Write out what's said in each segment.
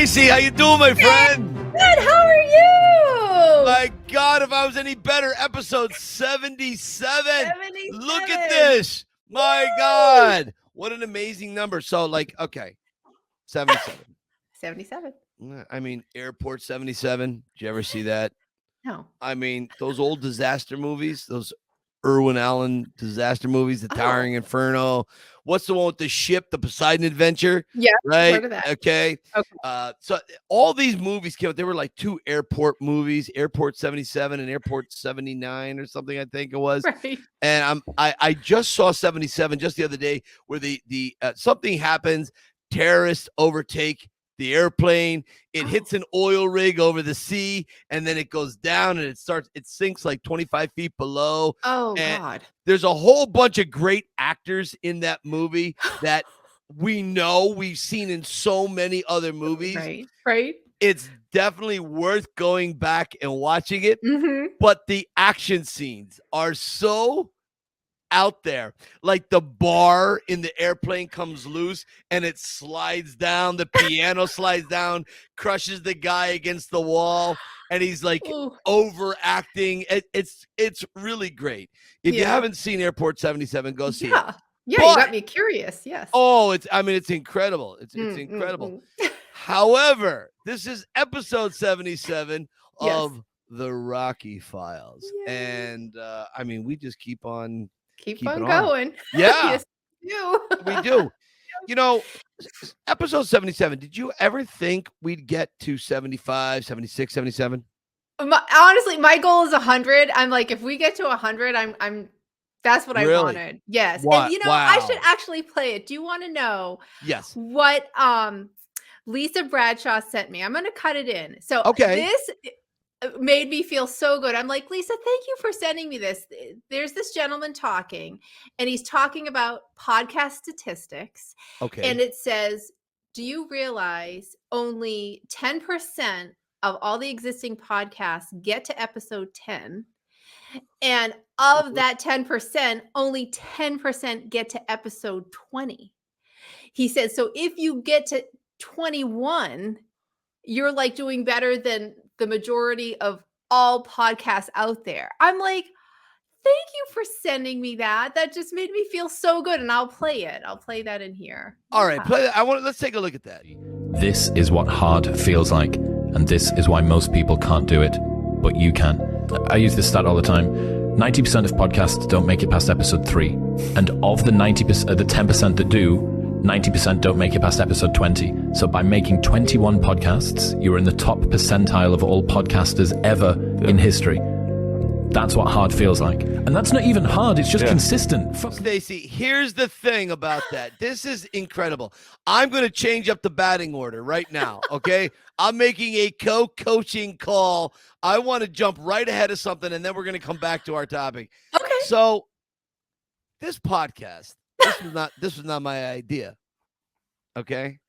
Stacy. How you doing, my friend? Good. How are you? My God, if I was any better, episode 77. 77. Look at this. My Woo! God. What an amazing number. So, okay, 77. 77. I mean, Airport 77. Did you ever see that? No. I mean, those old disaster movies, those Irwin Allen disaster movies, The Towering Inferno. What's the one with the ship, the Poseidon Adventure? Yeah, right. Heard of that. Okay. Okay. So all these movies came out. There were like two airport movies, Airport 77 and Airport 79 or something, I think it was. Right. And I just saw 77 just the other day where the something happens, terrorists overtake the airplane, it hits an oil rig over the sea, and then it goes down and it sinks like 25 feet below. Oh, and God. There's a whole bunch of great actors in that movie that we've seen in so many other movies. Right. It's definitely worth going back and watching it. Mm-hmm. But the action scenes are so out there, like the bar in the airplane comes loose and it slides down, the piano slides down, crushes the guy against the wall, and he's like overacting. It's really great. If you haven't seen Airport 77, go see it. Yeah, you got me curious. Yes. Oh, it's incredible. It's incredible. However, this is episode 77 of the Rocky Files. Yay. And I mean, we just keep on going. Yeah. Yes, we do. We do. You know, episode 77, did you ever think we'd get to 75, 76, 77? Honestly, my goal is 100. I'm like, if we get to 100, I'm that's what I wanted. Yes. What? And I should actually play it. Do you want to know what Lisa Bradshaw sent me? I'm going to cut it in. So this made me feel so good. I'm like, Lisa, thank you for sending me this. There's this gentleman talking, and he's talking about podcast statistics. Okay. And it says, do you realize only 10% of all the existing podcasts get to episode 10? And of that 10%, only 10% get to episode 20. He said, so if you get to 21, you're like doing better than the majority of all podcasts out there. I'm like, thank you for sending me that. That just made me feel so good. And I'll play it. I'll play that in here. All right, play that. Let's take a look at that. This is what hard feels like. And this is why most people can't do it, but you can. I use this stat all the time. 90% of podcasts don't make it past episode 3. And of the 90%, the 10% that do, 90% don't make it past episode 20. So by making 21 podcasts, you're in the top percentile of all podcasters ever in history. That's what hard feels like. And that's not even hard. It's just consistent. Stacy, here's the thing about that. This is incredible. I'm going to change up the batting order right now, okay? I'm making a co-coaching call. I want to jump right ahead of something, and then we're going to come back to our topic. Okay. So this podcast, this was not my idea, okay?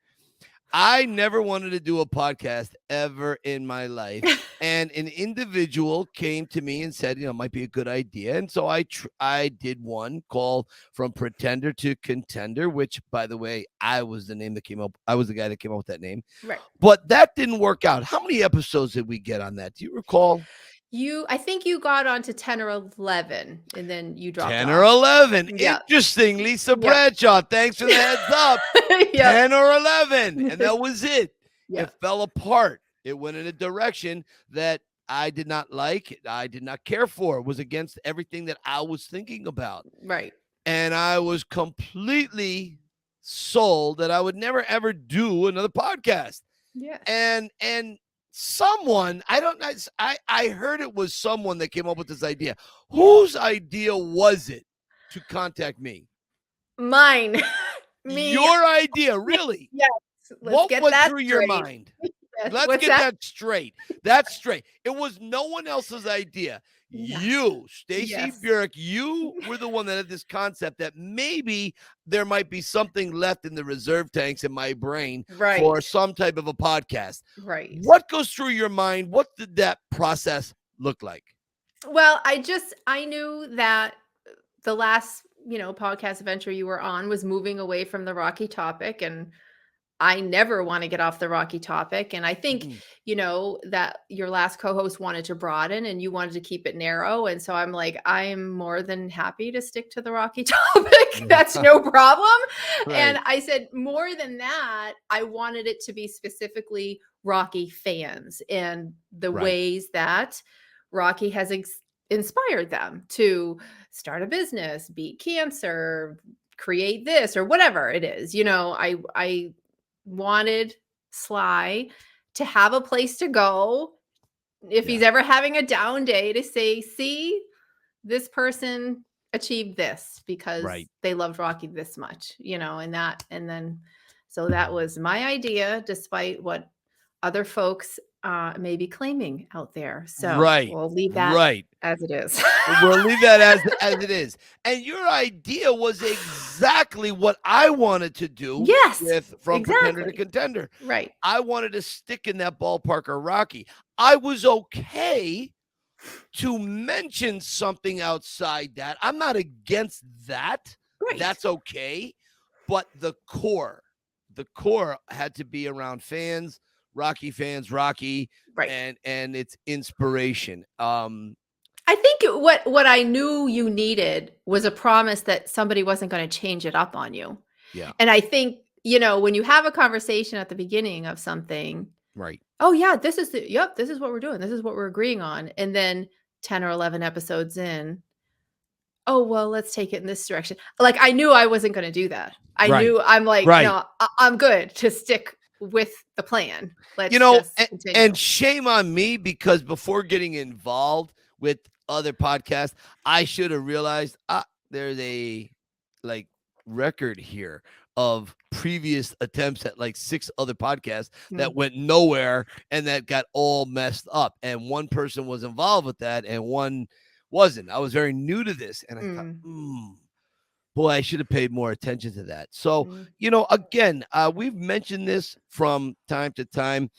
I never wanted to do a podcast ever in my life. And an individual came to me and said, it might be a good idea. And so I did one called From Pretender to Contender, which, by the way, I was the guy that came up with that name. Right. But that didn't work out. How many episodes did we get on that? Do you recall? I think you got on to 10 or 11, and then you dropped 10 off. or 11. Yeah. Interesting. Lisa Bradshaw, thanks for the heads up. 10 or 11. And that was it. It fell apart. It went in a direction that I did not like. I did not care for. It was against everything that I was thinking about. Right. And I was completely sold that I would never, ever do another podcast. Yeah. And someone, I don't know, I heard it was someone that came up with this idea. Whose idea was it to contact me? Mine. Me. Your idea, really? Yes. What went through your mind? Yes. Let's get that straight. That's straight. It was no one else's idea. You, Stacy Burke, you were the one that had this concept that maybe there might be something left in the reserve tanks in my brain for some type of a podcast. Right. What goes through your mind? What did that process look like? Well, I knew that the last, podcast adventure you were on was moving away from the Rocky topic, and I never want to get off the Rocky topic. And I think, that your last co-host wanted to broaden and you wanted to keep it narrow. And so I'm like, I'm more than happy to stick to the Rocky topic. That's no problem. Right. And I said, more than that, I wanted it to be specifically Rocky fans and the ways that Rocky has inspired them to start a business, beat cancer, create this or whatever it is. I wanted Sly to have a place to go if he's ever having a down day to say, see, this person achieved this because they loved Rocky this much, so that was my idea, despite what other folks may be claiming out there. So we'll leave that as it is. We'll leave that as it is. And your idea was exactly what I wanted to do. Yes, from Pretender to Contender. Right. I wanted to stick in that ballpark of Rocky. I was okay to mention something outside that. I'm not against that. Right. That's okay. But the core had to be around fans. Rocky fans, Rocky, and its inspiration. I think what I knew you needed was a promise that somebody wasn't going to change it up on you. Yeah. And I think, when you have a conversation at the beginning of something, oh yeah, this is what we're doing. This is what we're agreeing on. And then 10 or 11 episodes in, oh, well, let's take it in this direction. Like, I knew I wasn't going to do that. I'm like, no, I'm good to stick with the plan. Let's and shame on me, because before getting involved with other podcasts, I should have realized there's a record here of previous attempts at 6 other podcasts that went nowhere and that got all messed up, and one person was involved with that and one wasn't. I was very new to this, and I thought, boy, I should have paid more attention to that. So, again, we've mentioned this from time to time,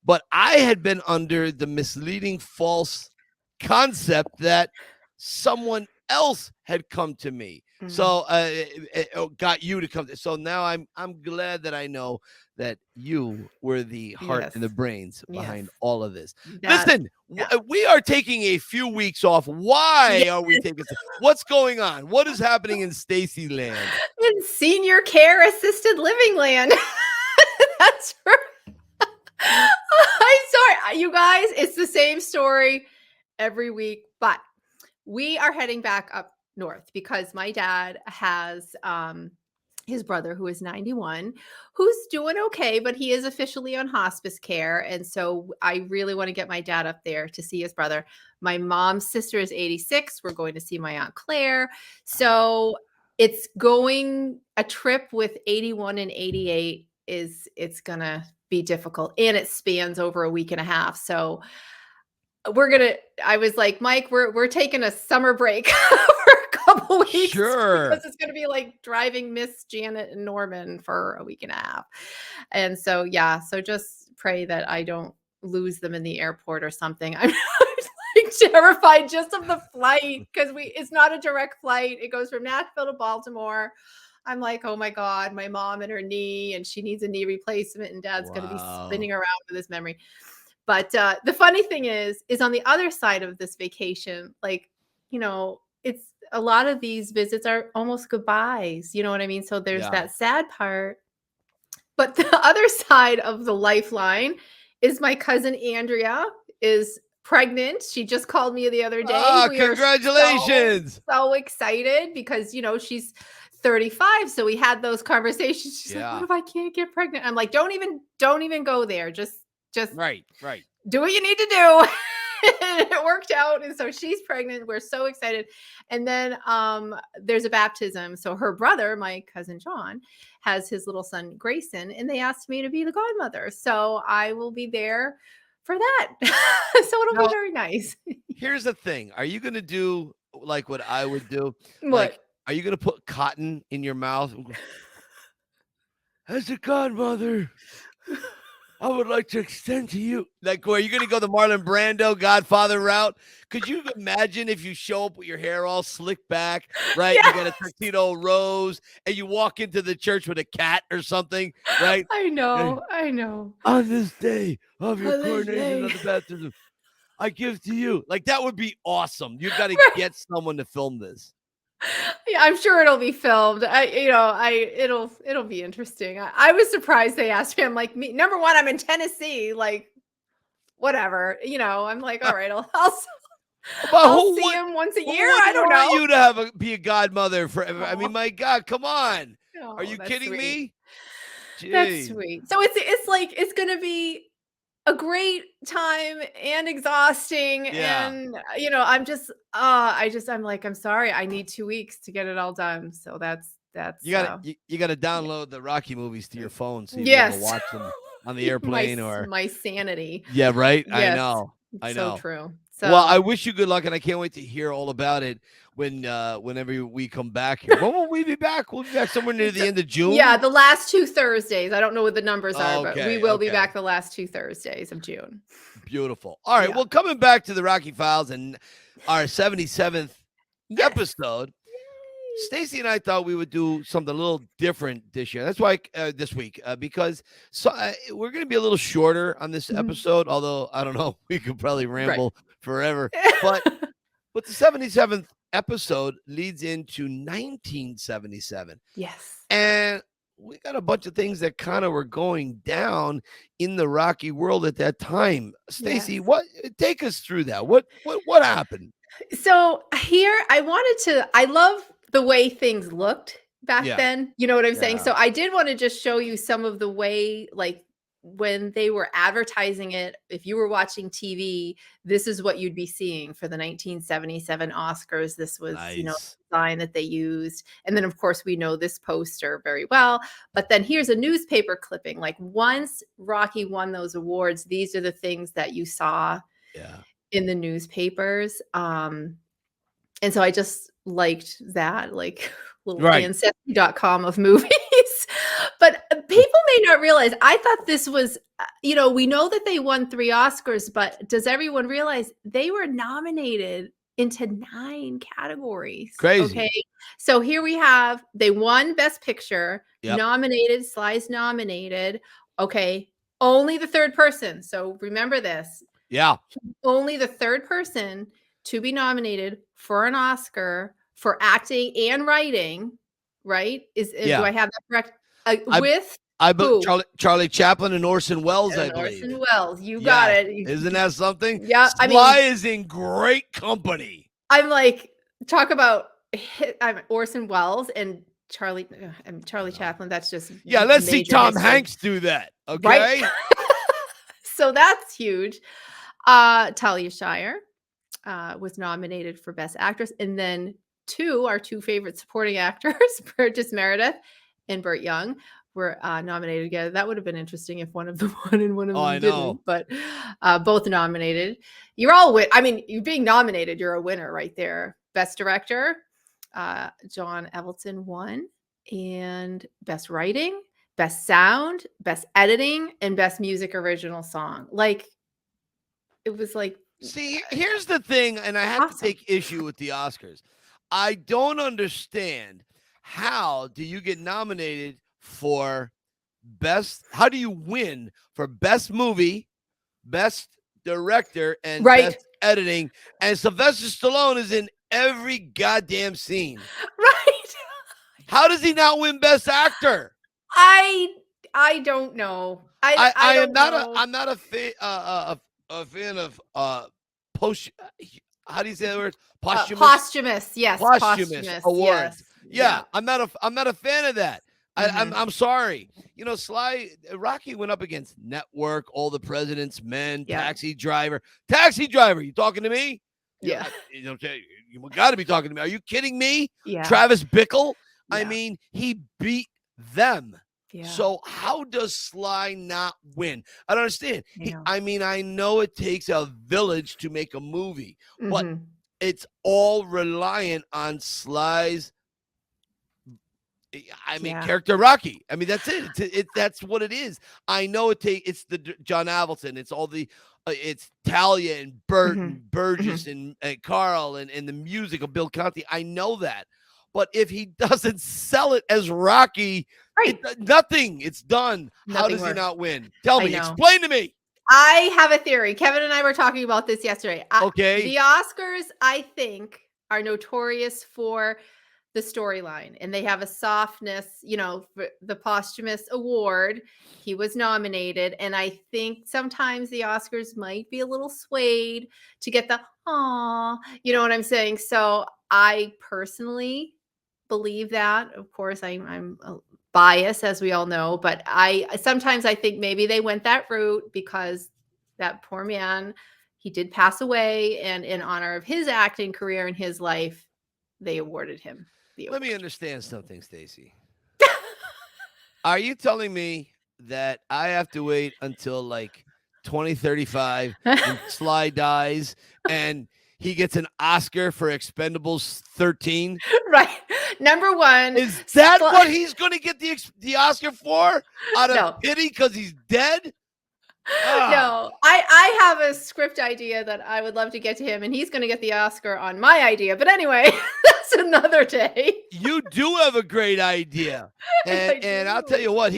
but I had been under the misleading false concept that someone else had come to me. So it got you to come. So now I'm glad that I know that you were the heart and the brains behind all of this. Listen, we are taking a few weeks off. Why are we taking? What's going on? What is happening in Stacy land? In senior care assisted living land. That's right. I'm sorry, you guys. It's the same story every week, but we are heading back up north because my dad has his brother, who is 91, who's doing okay, but he is officially on hospice care. And so I really want to get my dad up there to see his brother. My mom's sister is 86. We're going to see my Aunt Claire. So it's going a trip with 81 and 88 it's going to be difficult. And it spans over a week and a half. So I was like, Mike, we're taking a summer break for a couple weeks. Sure. Because it's going to be like driving Miss Janet and Norman for a week and a half. And so, so just pray that I don't lose them in the airport or something. I'm terrified just of the flight because it's not a direct flight. It goes from Nashville to Baltimore. I'm like, oh my God, my mom and her knee, and she needs a knee replacement, and Dad's going to be spinning around with his memory. But the funny thing is on the other side of this vacation, it's a lot of these visits are almost goodbyes. You know what I mean? So there's that sad part. But the other side of the lifeline is my cousin Andrea is pregnant. She just called me the other day. Oh, congratulations. So excited because, she's 35. So we had those conversations. She's like, what if I can't get pregnant? I'm like, don't even go there. Just right. Do what you need to do. It worked out. And so she's pregnant. We're so excited. And then there's a baptism. So her brother, my cousin John, has his little son Grayson, and they asked me to be the godmother. So I will be there for that. So it'll be very nice. Here's the thing. Are you going to do like what I would do? What? Are you going to put cotton in your mouth? As a godmother, I would like to extend to you. Like, are you going to go the Marlon Brando Godfather route? Could you imagine if you show up with your hair all slicked back, right? Yes. You got a tuxedo rose, and you walk into the church with a cat or something, right? I know. On this day of your coronation of the baptism, I give to you. Like, that would be awesome. You got to get someone to film this. Yeah, I'm sure it'll be filmed. It'll be interesting. I was surprised they asked me. I'm like, number one, I'm in Tennessee. Like, whatever. I'm like, all right, I'll see him once a year. I don't know. You to be a godmother forever. I mean, my God, come on. Are you kidding me? Jeez. That's sweet. So it's like it's gonna be a great time and exhausting. Yeah. And I'm like, I'm sorry, I need 2 weeks to get it all done. So that's you gotta download the Rocky movies to your phone so you can watch them on the airplane or my sanity. Yeah, right. Yes. I know. So true. So, well, I wish you good luck, and I can't wait to hear all about it whenever we come back here. When will we be back? We'll be back somewhere near the end of June. Yeah, the last 2 Thursdays. I don't know what the numbers are, but we will be back the last 2 Thursdays of June. Beautiful. All right. Yeah. Well, coming back to the Rocky Files and our 77th episode, Stacy and I thought we would do something a little different this year. That's why this week, because we're going to be a little shorter on this episode, although I don't know, we could probably ramble forever. But the 77th episode leads into 1977. Yes. And we got a bunch of things that kind of were going down in the Rocky world at that time. Stacy, take us through that. What happened? So here I love the way things looked back then. You know what I'm saying? So I did want to just show you some of the way, like when they were advertising it, if you were watching TV, this is what you'd be seeing for the 1977 Oscars. This was, the sign that they used. And then of course we know this poster very well, but then here's a newspaper clipping. Like once Rocky won those awards, these are the things that you saw in the newspapers. And so I just liked that, like little ancestry.com of movies. But people may not realize, I thought this was, we know that they won 3 Oscars, but does everyone realize they were nominated into 9 categories? Crazy. Okay. So here we have, they won Best Picture, nominated, Sly's nominated. Okay. Only the third person. So remember this. Yeah. Only the third person to be nominated for an Oscar for acting and writing, right? Do I have that correct? Charlie Chaplin and Orson Welles, I believe. Orson Welles, you got it. Isn't that something? Yeah, Sly is in great company. I'm like, talk about Orson Welles and Charlie Chaplin. That's just let's see Tom Hanks do that. Okay, right? So that's huge. Talia Shire was nominated for Best Actress, and then our two favorite supporting actors, Burgess Meredith and Burt Young, were nominated together. That would have been interesting if one of them won and one of them didn't. But both nominated. You're all you're being nominated. You're a winner right there. Best Director, John Avildsen won, and Best Writing, Best Sound, Best Editing, and Best Music Original Song. Like, it was like. See, here's the thing, and I have to take issue with the Oscars. I don't understand, how do you get nominated for how do you win for Best Movie, Best Director, and Best Editing? And Sylvester Stallone is in every goddamn scene. Right. How does he not win Best Actor? I don't know. I'm not a fan of how do you say the word? Posthumous, yes. Posthumous awards. Yes. Yeah. I'm not a fan of that. I'm sorry. Rocky went up against Network, All the President's Men, Taxi Driver. Taxi Driver, you talking to me? Yeah. You got to be talking to me. Are you kidding me? Yeah. Travis Bickle. Yeah. I mean, he beat them. Yeah. So how does Sly not win? I don't understand. I know it takes a village to make a movie, but it's all reliant on Sly's I mean, character Rocky. I mean, that's it. That's what it is. I know it's the John Avildsen. It's all the it's Talia and Bert and Burgess and Carl and the music of Bill Conti. I know that. But if he doesn't sell it as Rocky, nothing. It's done. How does he not win? Tell me. Explain to me. I have a theory. Kevin and I were talking about this yesterday. Okay. The Oscars, I think, are notorious for the storyline, and they have a softness, for the posthumous award. He was nominated, and I think sometimes the Oscars might be a little swayed to get the "aw," you know what I'm saying? So I personally believe that. Of course, I'm biased, as we all know, but I sometimes think maybe they went that route because that poor man, he did pass away, and in honor of his acting career and his life, they awarded him. Let me understand something, Stacy. Are you telling me that I have to wait until like 2035 and Sly dies and he gets an Oscar for Expendables 13? Right. Number one. Is that what he's going to get the Oscar for? Out of pity because he's dead? No, I have a script idea that I would love to get to him, and he's going to get the Oscar on my idea. But anyway, that's another day. You do have a great idea. And I'll tell you what,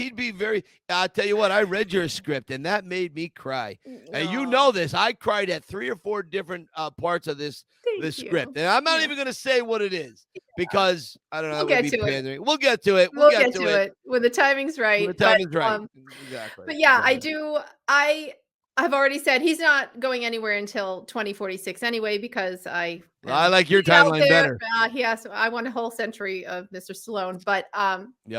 I'll tell you what, I read your script, and that made me cry. And you know this. I cried at 3 or 4 different parts of this script. And I'm not even going to say what it is because I don't know. We'll get to it. We'll get to it. We'll get to it when the timing's right. When the timing's right. Exactly. But yeah, I do. I've already said he's not going anywhere until 2046 anyway, because I like your timeline better. I want a whole century of Mr. Stallone, but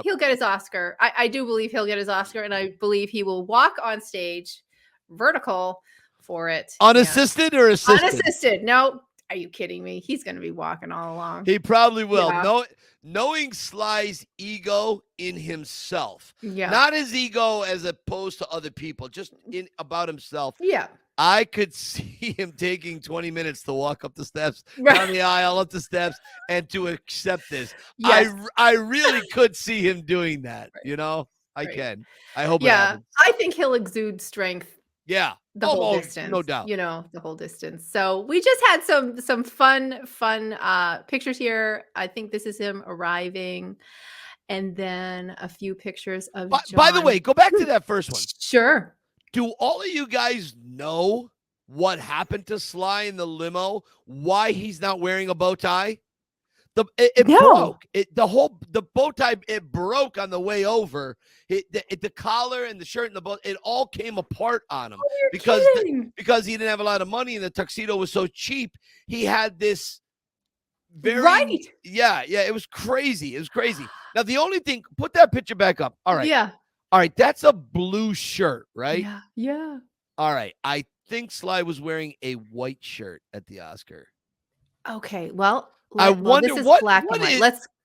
he'll get his Oscar. I do believe he'll get his Oscar, and I believe he will walk on stage vertical for it. Unassisted or assisted? Unassisted. No. Are you kidding me? He's going to be walking all along. He probably will. Yeah. Knowing Sly's ego in himself, not his ego as opposed to other people, just about himself. Yeah. I could see him taking 20 minutes to walk up the steps, down the aisle, up the steps, and to accept this. Yes. I really could see him doing that. Right. I can. I hope it happens. I think he'll exude strength. Yeah. The whole distance. No doubt. The whole distance. So we just had some fun pictures here. I think this is him arriving. And then a few pictures of John. By the way, go back to that first one. Sure. Do all of you guys know what happened to Sly in the limo? Why he's not wearing a bow tie? It broke. The bow tie, it broke on the way over. The collar and the shirt and the bow, it all came apart on him because he didn't have a lot of money and the tuxedo was so cheap. He had this very it was crazy. Now the only thing, put that picture back up. All right. Yeah. All right, that's a blue shirt, right? Yeah. All right. I think Sly was wearing a white shirt at the Oscar. Okay. Well, I wonder this is what black and white.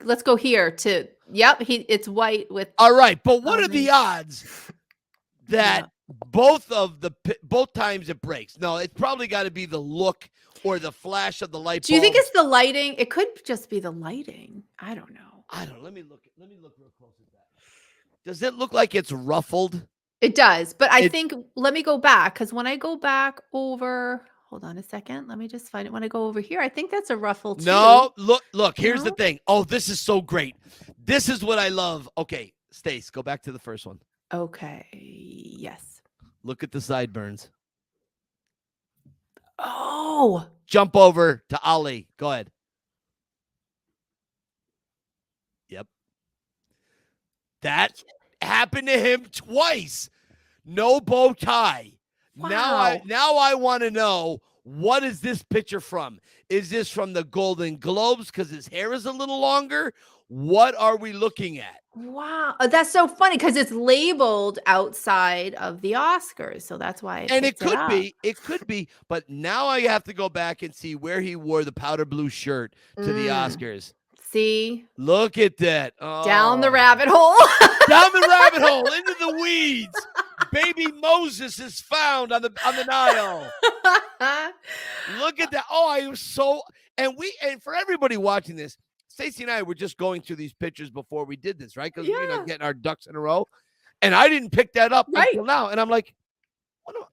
Let's go here to it's white with. All right, but what are the odds that both times it breaks? No, it's probably got to be the look or the flash of the light bulb. Do you think it's the lighting? It could just be the lighting. I don't know. Let me look real close at that. Does it look like it's ruffled? It does, but I think let me go back, because when I go back over. Hold on a second. Let me just find it. When I go over here, I think that's a ruffle too. No, look, here's the thing. Oh, this is so great. This is what I love. Okay, Stace, go back to the first one. Okay, yes. Look at the sideburns. Oh. Jump over to Ali. Go ahead. Yep. That happened to him twice. No bow tie. Wow. Now I want to know, what is this picture from? Is this from the Golden Globes because his hair is a little longer? What are we looking at? Wow. That's so funny because it's labeled outside of the Oscars. So that's why it could be. But now I have to go back and see where he wore the powder blue shirt to the Oscars. See? Look at that. Oh. Down the rabbit hole. Down the rabbit hole, into the weeds. Baby Moses is found on the Nile. Look at that. Oh, I am so, and for everybody watching this, Stacy and I were just going through these pictures before we did this, right? Because getting our ducks in a row, and I didn't pick that up until now, and I'm like,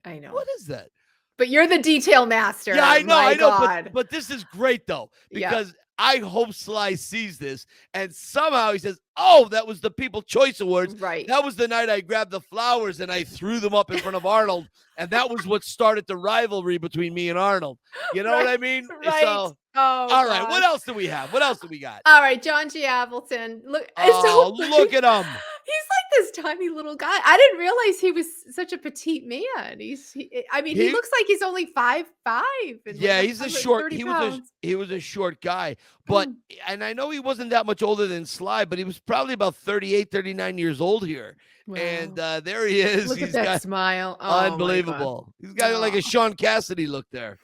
I know. What is that? But you're the detail master. Yeah, I know, God. but this is great though, because I hope Sly sees this and somehow he says, "Oh, that was the People's Choice Awards. Right. That was the night I grabbed the flowers and I threw them up in front of Arnold, and that was what started the rivalry between me and Arnold." You know what I mean? Right. So, all right. What else do we have? What else do we got? All right, John G. Appleton. Look, look at him. He's like this tiny little guy. I didn't realize he was such a petite man. He looks like he's only 5'5". Yeah, he's a short. He was a short guy, but and I know he wasn't that much older than Sly, but he was probably about 38, 39 years old here. Wow. And there he is. Look at that smile. Oh, unbelievable. He's got like a Sean Cassidy look there.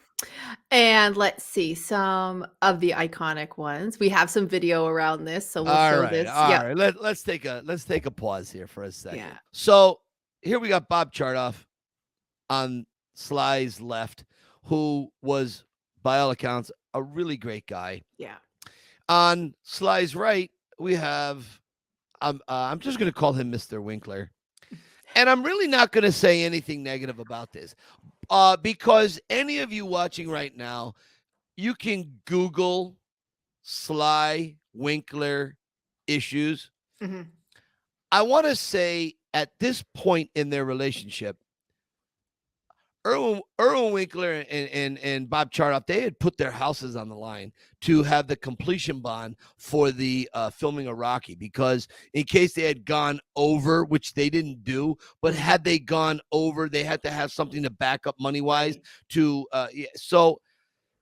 And let's see some of the iconic ones. We have some video around this, so we'll show this. All right. Let's take a pause here for a second. Yeah. So here we got Bob Chartoff on Sly's left, who was, by all accounts, a really great guy. Yeah. On Sly's right, we have I'm just going to call him Mr. Winkler. And I'm really not going to say anything negative about this, because any of you watching right now, you can Google Sly Winkler issues. Mm-hmm. I want to say at this point in their relationship, Erwin Winkler and Bob Chartoff, they had put their houses on the line to have the completion bond for the filming of Rocky, because in case they had gone over, which they didn't do, but had they gone over, they had to have something to back up money-wise to so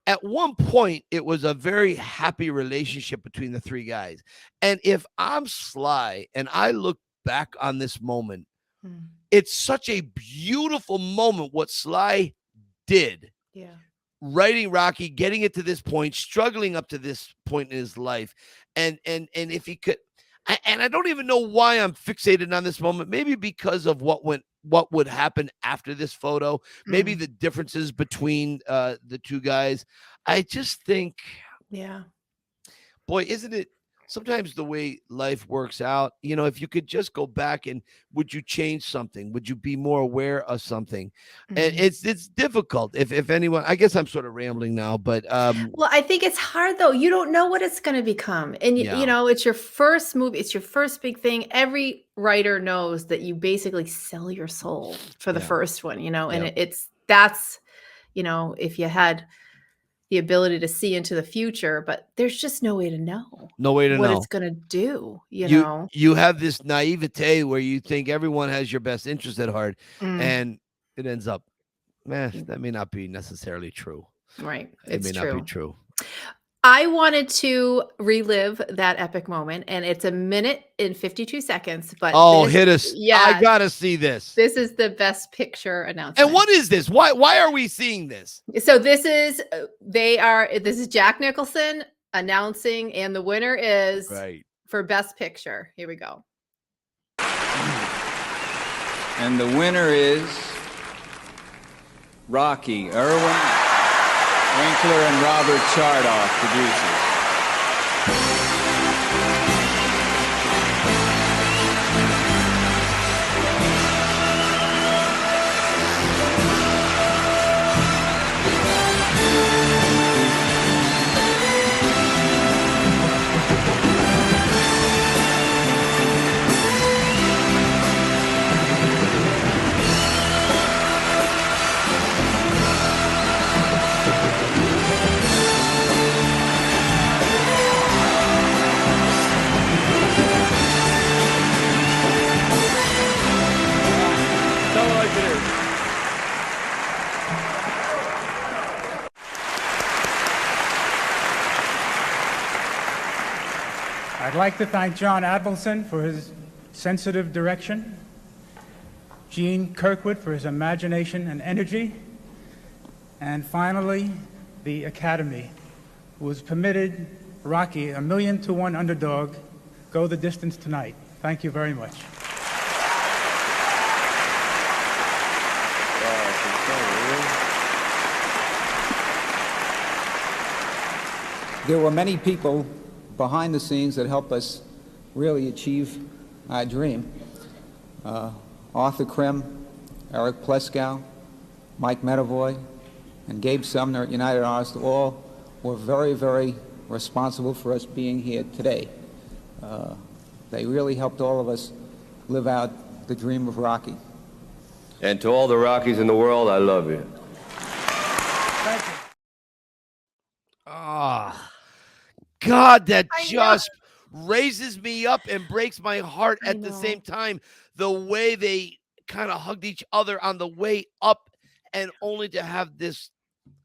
at one point, it was a very happy relationship between the three guys. And if I'm Sly and I look back on this moment, it's such a beautiful moment what Sly did. Yeah. Writing Rocky, getting it to this point, struggling up to this point in his life. And if he could, and I don't even know why I'm fixated on this moment, maybe because of what would happen after this photo, maybe the differences between the two guys. I just think, boy, isn't it sometimes the way life works out? You know, if you could just go back and would you change something? Would you be more aware of something? And it's difficult. If anyone, I guess I'm sort of rambling now, but well, I think it's hard though. You don't know what it's going to become, and you know, it's your first movie, it's your first big thing. Every writer knows that you basically sell your soul for the first one, you know, and that's you know, if you had the ability to see into the future, but there's just no way to know. No way to know what it's going to do. You know, you have this naivete where you think everyone has your best interest at heart, and it ends up, that may not be necessarily true. Right. It may not be true. I wanted to relive that epic moment, and it's 1 minute and 52 seconds. But hit us! Yeah, I gotta see this. This is the best picture announcement. And what is this? Why are we seeing this? So this is Jack Nicholson announcing, and the winner is for Best Picture. Here we go. And the winner is Rocky. Erwin Winkler and Robert Chartoff, producers. I'd like to thank John Avildsen for his sensitive direction, Gene Kirkwood for his imagination and energy, and finally, the Academy, who has permitted Rocky, 1,000,000-to-1 underdog, go the distance tonight. Thank you very much. There were many people behind the scenes that help us really achieve our dream. Arthur Krim, Eric Pleskow, Mike Medavoy, and Gabe Sumner at United Artists all were very, very responsible for us being here today. They really helped all of us live out the dream of Rocky. And to all the Rockies in the world, I love you. Thank you. Ah, God, that just raises me up and breaks my heart at the same time. The way they kind of hugged each other on the way up, and only to have this.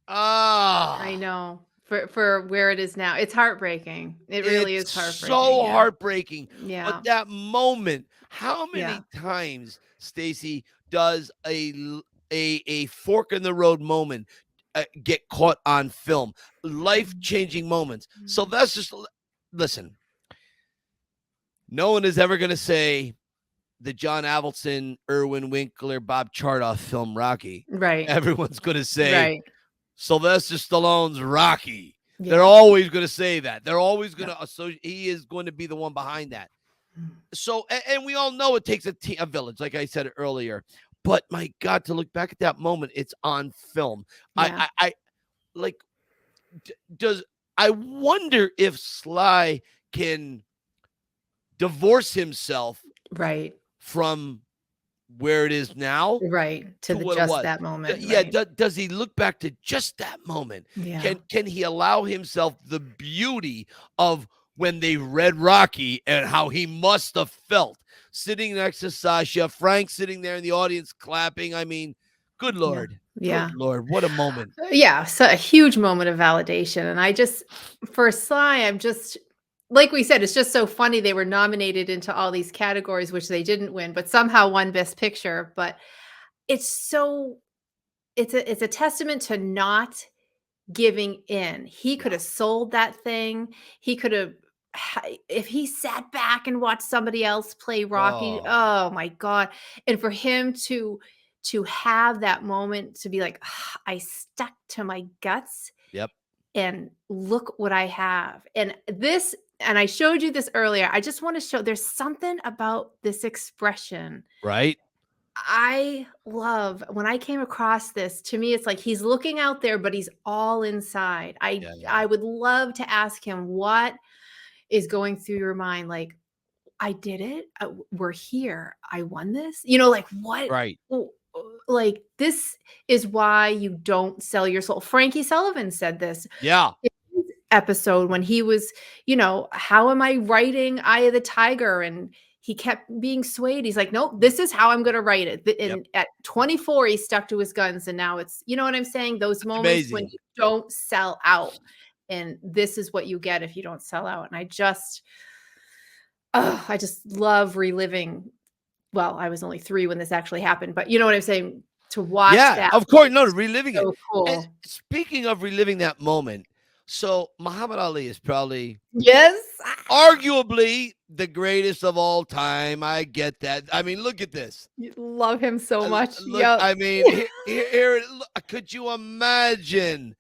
I know. For where it is now, it's heartbreaking. It really is heartbreaking. So heartbreaking. Yeah. But that moment, how many times, Stacy, does a fork in the road moment get caught on film? Life-changing moments. Sylvester, listen. No one is ever going to say the John Avildsen, Irwin Winkler, Bob Chartoff film Rocky. Right. Everyone's going to say. Right. Sylvester Stallone's Rocky. Yeah. They're always going to say that. They're always going to associate. He is going to be the one behind that. So, and we all know it takes a village, like I said earlier. But my God, to look back at that moment, it's on film. Yeah. I wonder if Sly can divorce himself from where it is now, to just that moment. Does he look back to just that moment? Can he allow himself the beauty of when they read Rocky and how he must have felt sitting next to Sasha, Frank sitting there in the audience clapping? I mean, good Lord. Good Lord, what a moment. So a huge moment of validation. And for Sly, I'm just, like we said, it's just so funny. They were nominated into all these categories, which they didn't win, but somehow won Best Picture. But it's a testament to not giving in. He could have sold that thing. He could have, if he sat back and watched somebody else play Rocky, oh my God. And for him to have that moment to be like, I stuck to my guts. Yep. And look what I have. And I showed you this earlier. I just want to show there's something about this expression. Right. I love when I came across this. To me, it's like he's looking out there, but he's all inside. I would love to ask him, what is going through your mind? Like, I did it. We're here. I won this. Like what? Right. Like, this is why you don't sell your soul. Frankie Sullivan said this. Yeah. Episode when he was, how am I writing Eye of the Tiger? And he kept being swayed. He's like, nope, this is how I'm going to write it. And at 24, he stuck to his guns. And now it's, you know what I'm saying? Those moments when you don't sell out. And this is what you get if you don't sell out. And I just love reliving. Well, I was only 3 when this actually happened, but you know what I'm saying? To watch that. Of course. No, reliving so it. Cool. And speaking of reliving that moment, so Muhammad Ali is probably arguably the greatest of all time. I get that. I mean, look at this. You love him so much. I mean, here, could you imagine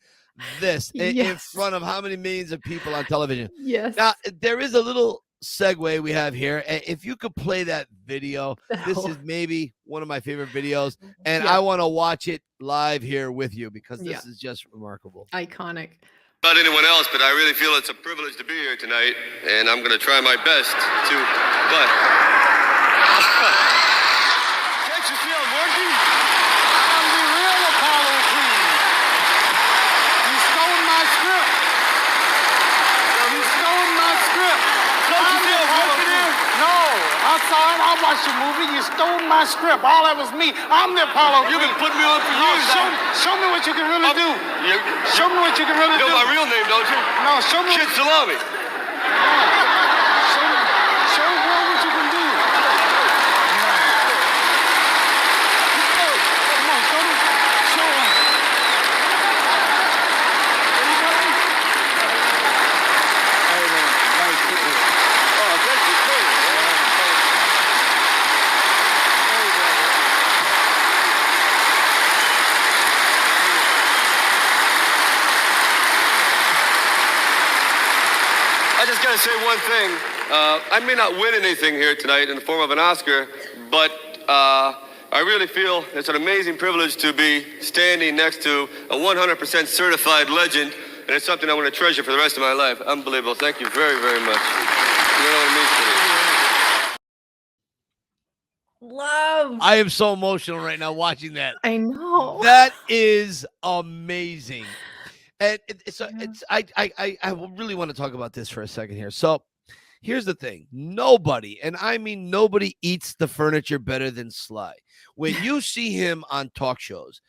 this in front of how many millions of people on television? Yes. Now, there is a little segue we have here. If you could play that video, this is maybe one of my favorite videos, and I want to watch it live here with you because this is just remarkable. Iconic. Not anyone else, but I really feel it's a privilege to be here tonight, and I'm going to try my best to. But can't you see I'm working? I'm the real Apollo Creed. You stole my script. You stole my script. Don't you see I'm working here? No, I saw it. I watched your movie. You stole my script. All that was me. I'm the Apollo Creed. You've been putting me on for years. Show me what you can really do. Show me what you can really do. You know my real name, don't you? No, show me. Kid Salami. Show me what you can do. Come on, show me. Show me. Oh, thank you. I just got to say one thing. I may not win anything here tonight in the form of an Oscar, but I really feel it's an amazing privilege to be standing next to a 100% certified legend, and it's something I want to treasure for the rest of my life. Unbelievable. Thank you very, very much. You know what it means to me. Love. I am so emotional right now watching that. I know. That is amazing. And I really want to talk about this for a second here. So here's the thing. Nobody, and I mean nobody, eats the furniture better than Sly. When you see him on talk shows,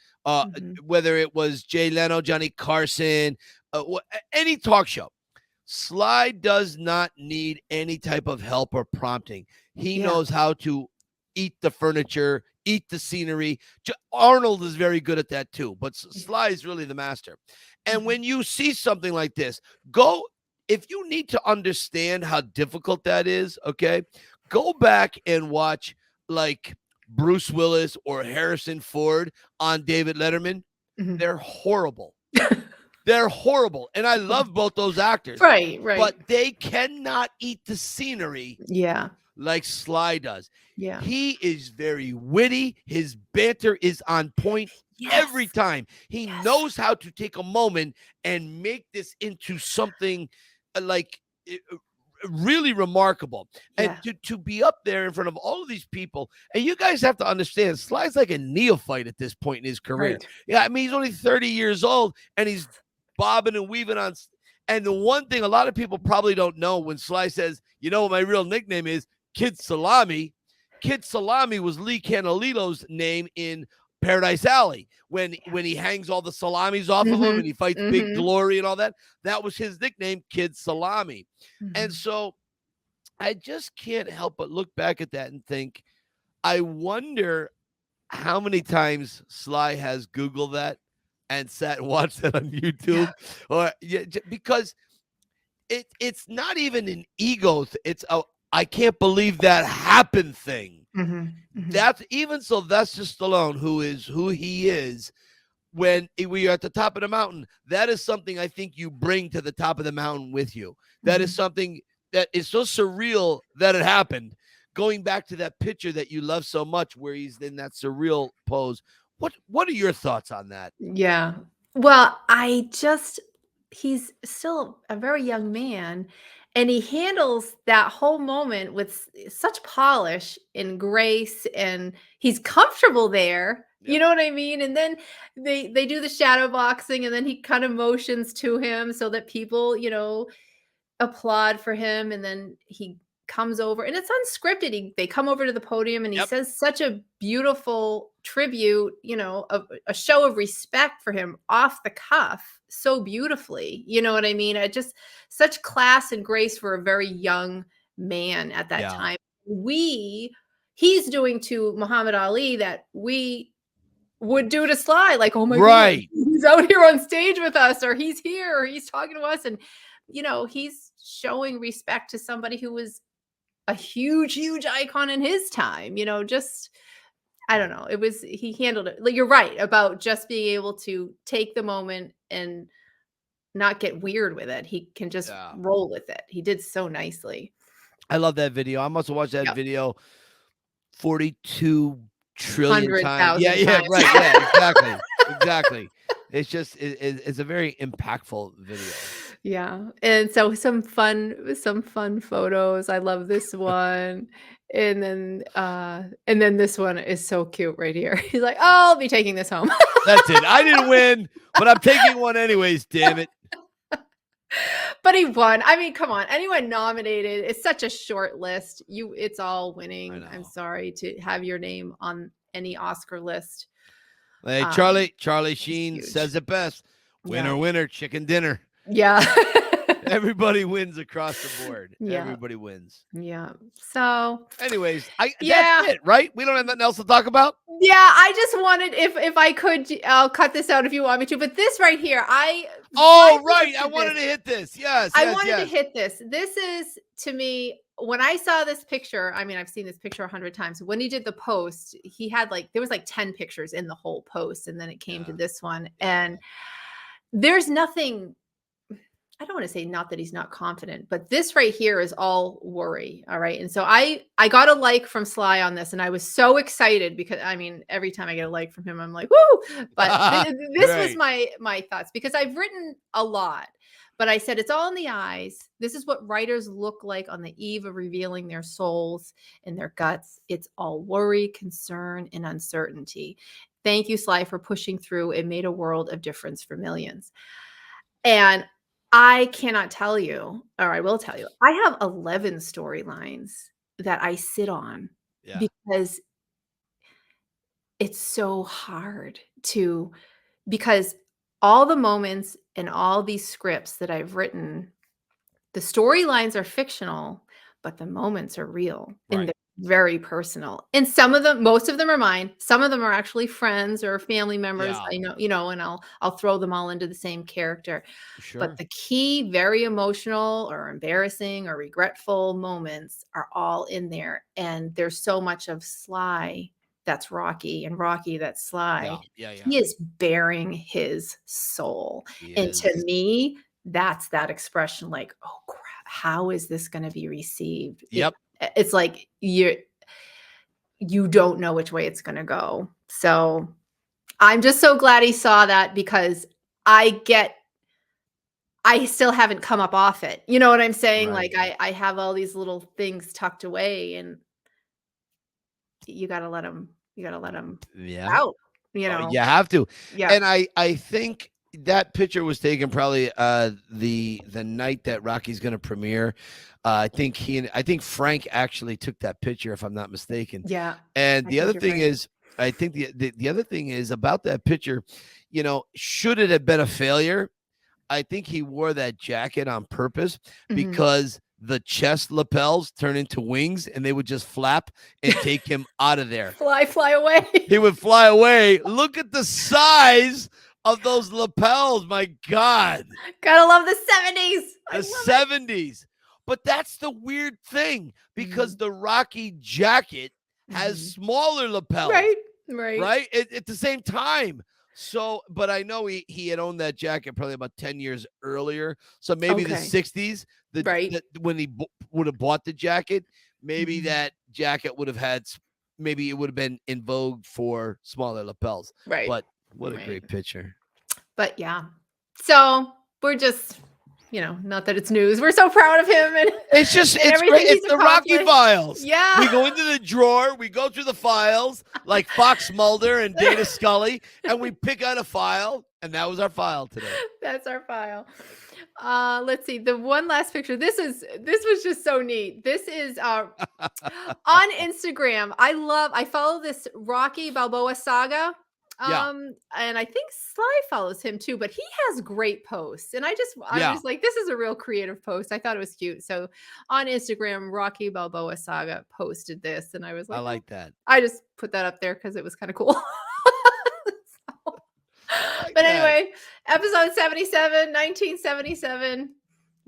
whether it was Jay Leno, Johnny Carson, any talk show, Sly does not need any type of help or prompting. He knows how to eat the furniture, eat the scenery. Arnold is very good at that too, but Sly is really the master. And when you see something like this, if you need to understand how difficult that is, okay, go back and watch like Bruce Willis or Harrison Ford on David Letterman. They're horrible. They're horrible. And I love both those actors. Right. But they cannot eat the scenery. Like Sly does. Yeah. He is very witty. His banter is on point every time. He knows how to take a moment and make this into something like really remarkable. And to be up there in front of all of these people, and you guys have to understand, Sly's like a neophyte at this point in his career. Right. Yeah, I mean, he's only 30 years old, and he's bobbing and weaving on. And the one thing a lot of people probably don't know, when Sly says, you know what my real nickname is? Kid Salami. Kid Salami was Lee Canalilo's name in Paradise Alley when he hangs all the salamis off of him and he fights Big Glory and all that. That was his nickname, Kid Salami. And so I just can't help but look back at that and think, I wonder how many times Sly has Googled that and sat and watched it on YouTube, because it's not even an ego. It's a I can't believe that happened thing. That's even Sylvester Stallone, who he is, when we are at the top of the mountain. That is something I think you bring to the top of the mountain with you. That is something that is so surreal that it happened. Going back to that picture that you love so much, where he's in that surreal pose. What are your thoughts on that? Yeah. Well, he's still a very young man. And he handles that whole moment with such polish and grace, and he's comfortable there. You know what I mean? And then they do the shadow boxing, and then he kind of motions to him so that people, applaud for him. And then he comes over, and it's unscripted. They come over to the podium, and he says such a beautiful tribute, a show of respect for him off the cuff, so beautifully. You know what I mean? Just such class and grace for a very young man at that time. He's doing to Muhammad Ali that we would do to Sly, like, oh my God, he's out here on stage with us, or he's here, or he's talking to us. And, he's showing respect to somebody who was a huge, huge icon in his time, I don't know. He handled it. Like, you're right about just being able to take the moment and not get weird with it. He can just roll with it. He did so nicely. I love that video. I must have watched that video 42 trillion times. Times. Right. Yeah, exactly. It's just, it's a very impactful video. Yeah. And so some fun photos. I love this one. And then this one is so cute right here. He's like, oh, I'll be taking this home. That's it. I didn't win, but I'm taking one anyways, damn it. But he won. I mean, come on. Anyone nominated, it's such a short list. It's all winning. I'm sorry to have your name on any Oscar list. Hey, Charlie Sheen says it best. Winner, chicken dinner. Yeah. Everybody wins across the board. Everybody wins. Yeah. So anyways, that's it, right? We don't have nothing else to talk about. Yeah, I just wanted, if I could, I'll cut this out if you want me to, but this right here, I wanted to hit this. Yes. I wanted to hit this. This is, to me, when I saw this picture, I mean, I've seen this picture 100 times. When he did the post, he had there was 10 pictures in the whole post. And then it came to this one. And there's nothing, I don't want to say not that he's not confident, but this right here is all worry. All right. And so I got a like from Sly on this, and I was so excited because I mean, every time I get a like from him, I'm like, woo. But this was my thoughts, because I've written a lot, but I said it's all in the eyes. This is what writers look like on the eve of revealing their souls and their guts. It's all worry, concern, and uncertainty. Thank you, Sly, for pushing through. It made a world of difference for millions. And I cannot tell you, or I will tell you, I have 11 storylines that I sit on because it's so hard because all the moments and all these scripts that I've written, the storylines are fictional, but the moments are real and they're very personal. And some of them, most of them are mine. Some of them are actually friends or family members. I know, and I'll throw them all into the same character. Sure. But the key, very emotional or embarrassing or regretful moments are all in there. And there's so much of Sly that's Rocky, and Rocky that's Sly. He is bearing his soul. And to me, that's that expression, like, oh crap, how is this going to be received? It's like you don't know which way it's going to go. So I'm just so glad he saw that, because I still haven't come up off it. You know what I'm saying? Like I have all these little things tucked away, and you got to let them out, you know. You have to. And I think that picture was taken probably the night that Rocky's going to premiere. I think Frank actually took that picture, if I'm not mistaken. Yeah. And the other thing is, I think the other thing is about that picture, you know, should it have been a failure? I think he wore that jacket on purpose because the chest lapels turn into wings and they would just flap and take him out of there. Fly away. He would fly away. Look at the size of those lapels. My God. Gotta love the 70s. The 70s. But that's the weird thing, because the Rocky jacket has smaller lapels. Right. At the same time. So, but I know he had owned that jacket probably about 10 years earlier. So maybe the 60s, when he would have bought the jacket, maybe that jacket would have had, maybe it would have been in vogue for smaller lapels. Right. But what a great picture. But yeah. So we're just, you know, not that it's news. We're so proud of him. And it's just, it's great. It's the Rocky files. Yeah. We go into the drawer, we go through the files like Fox Mulder and Dana Scully, and we pick out a file. And that was our file today. That's our file. Let's see. The one last picture. This was just so neat. This is on Instagram. I follow this Rocky Balboa saga. And I think Sly follows him too, but he has great posts. And I was like, this is a real creative post. I thought it was cute. So on Instagram, Rocky Balboa Saga posted this, and I was like, I like that. I just put that up there because it was kind of cool. But anyway, episode 77, 1977,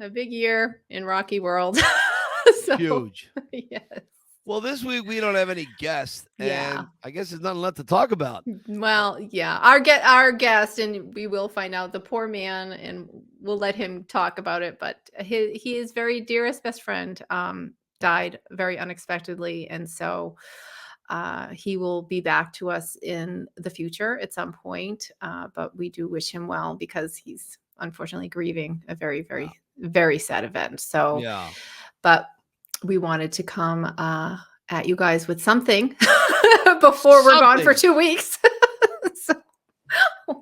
a big year in Rocky world. Huge. Yes. Well, this week we don't have any guests, and I guess there's nothing left to talk about. Well, yeah, our guest, and we will find out, the poor man, and we'll let him talk about it. But his very dearest best friend died very unexpectedly, and so he will be back to us in the future at some point. But we do wish him well, because he's unfortunately grieving a very, very, very sad event. So, but we wanted to come at you guys with something before we're gone for 2 weeks. So,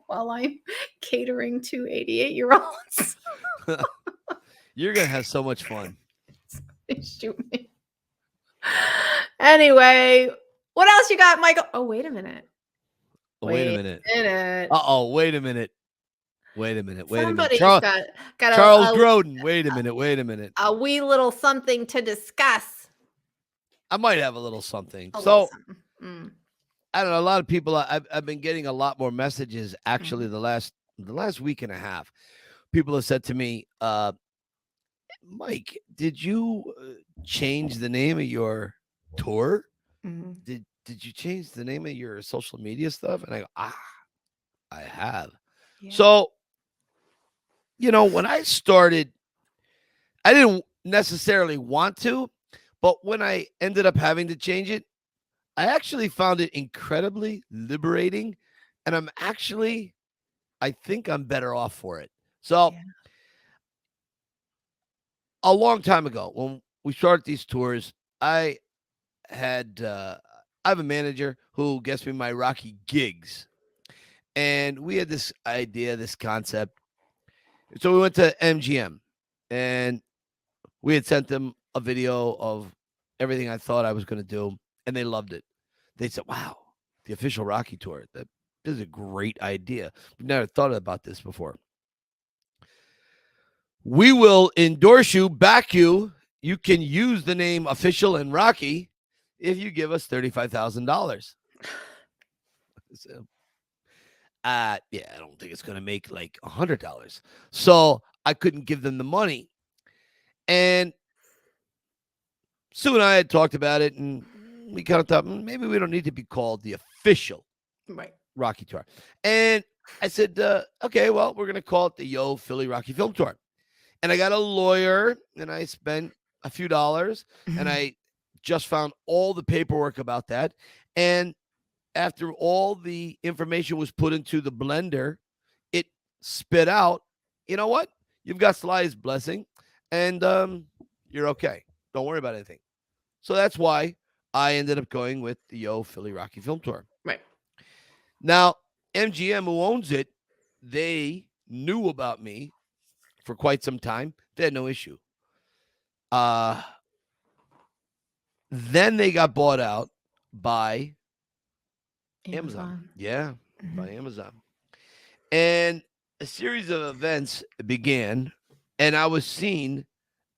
while I'm catering to 88-year-olds. You're going to have so much fun. Shoot me. Anyway, what else you got, Michael? Oh, wait a minute. Wait a minute. Wait a minute. Somebody's Charles Grodin. Wait a minute. A wee little something to discuss. I might have a little something. I don't know. A lot of people. I've been getting a lot more messages actually the last week and a half. People have said to me, Mike, did you change the name of your tour? Did you change the name of your social media stuff? And I go, I have. Yeah. So when I started, I didn't necessarily want to, but when I ended up having to change it, I actually found it incredibly liberating, and I think I'm better off for it. So a long time ago, when we started these tours, I have a manager who gets me my Rocky gigs, and we had this idea, this concept. So we went to MGM, and we had sent them a video of everything I thought I was going to do, and they loved it. They said, "Wow, the official Rocky tour. This is a great idea. We've never thought about this before. We will endorse you, back you. You can use the name Official and Rocky if you give us $35,000." So, I don't think it's going to make like $100. So I couldn't give them the money. And Sue and I had talked about it, and we kind of thought maybe we don't need to be called the official Rocky Tour. And I said, okay, well, we're going to call it the Yo Philly Rocky Film Tour. And I got a lawyer, and I spent a few dollars, and I just found all the paperwork about that. And after all the information was put into the blender, it spit out, you know what? You've got Sly's blessing, and you're okay. Don't worry about anything. So that's why I ended up going with the Yo Philly Rocky Film Tour. Right. Now, MGM, who owns it, they knew about me for quite some time. They had no issue. Then they got bought out by Amazon. Yeah, by Amazon. And a series of events began, and I was seen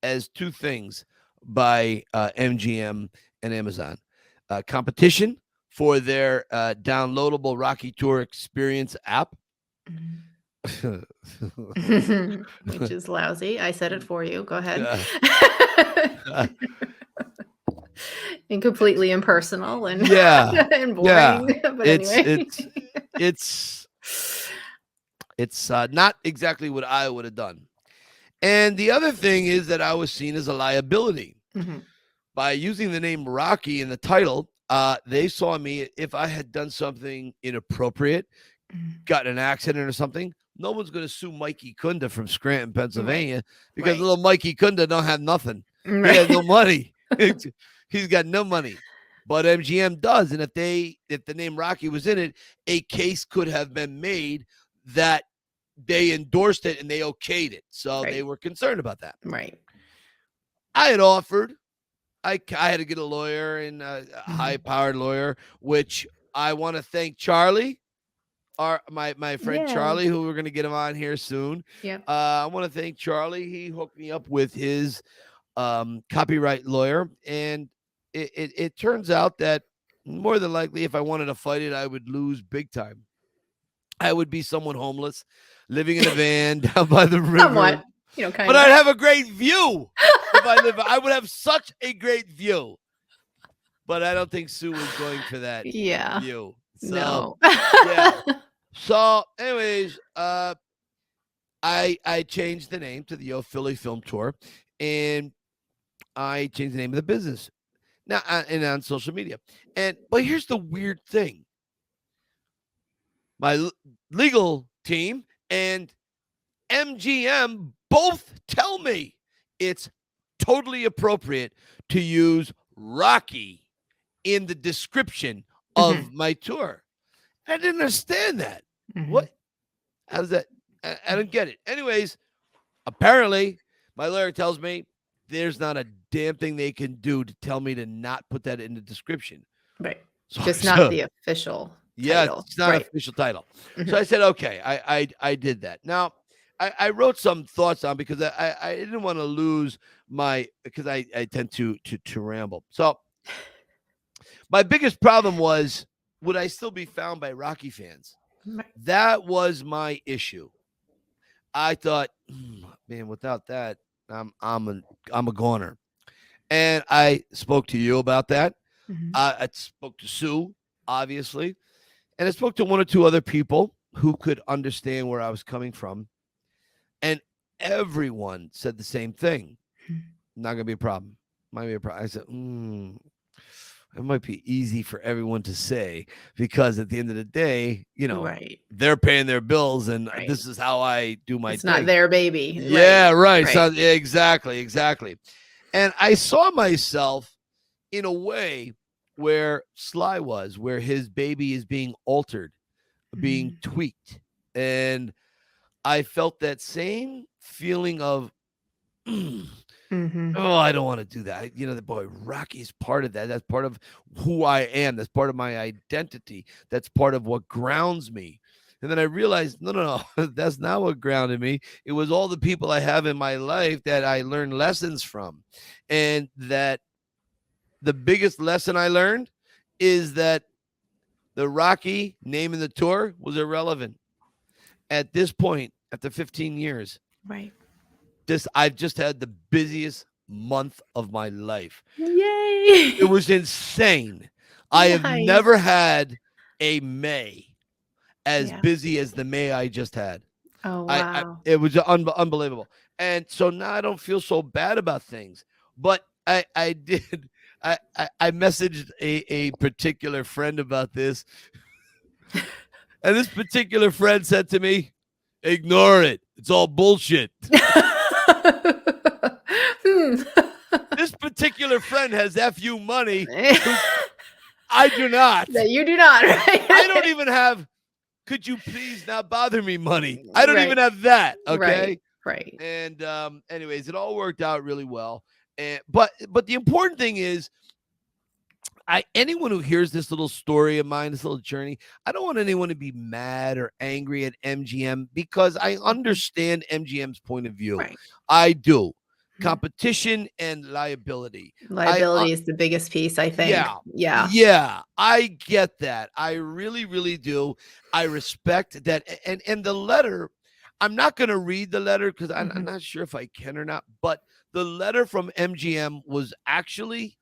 as two things by MGM and Amazon. Competition for their downloadable Rocky Tour Experience app. Which is lousy. I said it for you. Go ahead. And completely impersonal and and boring. But anyway. It's not exactly what I would have done. And the other thing is that I was seen as a liability. By using the name Rocky in the title. They saw me, if I had done something inappropriate, got in an accident or something, no one's going to sue Mikey Kunda from Scranton, Pennsylvania, because little Mikey Kunda don't have nothing. He has no money. He's got no money. But MGM does. And if the name Rocky was in it, a case could have been made that they endorsed it and they okayed it. So they were concerned about that. Right. I had offered. I had to get a lawyer, and a high-powered lawyer, which I want to thank Charlie, my friend Charlie, who we're going to get him on here soon. Yeah. I want to thank Charlie. He hooked me up with his copyright lawyer, and it turns out that more than likely, if I wanted to fight it, I would lose big time. I would be someone homeless, living in a van down by the river. Somewhat. But I'd have a great view. I would have such a great view. But I don't think Sue was going for that view. So, no. So, anyways, I changed the name to the Yo Philly Film Tour, and I changed the name of the business now and on social media. But here's the weird thing: my legal team and MGM both tell me it's totally appropriate to use Rocky in the description of my tour. I didn't understand that. What? How's that? I don't get it. Anyways, apparently my lawyer tells me there's not a damn thing they can do to tell me to not put that in the description. Right. Just not the official title. It's not an official title. So I said, okay, I did that. Now, I wrote some thoughts down because I didn't want to lose because I tend to ramble. So my biggest problem was, would I still be found by Rocky fans? That was my issue. I thought, man, without that, I'm a goner. And I spoke to you about that. I spoke to Sue, obviously, and I spoke to one or two other people who could understand where I was coming from. And everyone said the same thing. Not going to be a problem. Might be a problem. I said, it might be easy for everyone to say, because at the end of the day, they're paying their bills, and this is how I do my thing. It's not their baby. Yeah, right. So, exactly. And I saw myself in a way where Sly was, where his baby is being altered, being tweaked. And I felt that same feeling of, oh, I don't want to do that. The boy, Rocky's part of that. That's part of who I am. That's part of my identity. That's part of what grounds me. And then I realized, no, that's not what grounded me. It was all the people I have in my life that I learned lessons from. And that the biggest lesson I learned is that the Rocky name in the tour was irrelevant. At this point, after 15 years. Right. I've just had the busiest month of my life. Yay! It was insane. I have never had a May as busy as the May I just had. Oh, wow. It was unbelievable. And so now I don't feel so bad about things. But I messaged a particular friend about this. And this particular friend said to me, ignore it. It's all bullshit. This particular friend has FU money. I do not. That you do not, right? I don't even have, could you please not bother me money? I don't even have that. Okay. Right. And anyways, it all worked out really well. And but the important thing is, anyone who hears this little story of mine, this little journey, I don't want anyone to be mad or angry at MGM, because I understand MGM's point of view. Right. I do. Competition and liability. Liability is the biggest piece, I think. Yeah. I get that. I really, really do. I respect that. And the letter, I'm not going to read the letter because I'm not sure if I can or not, but the letter from MGM was actually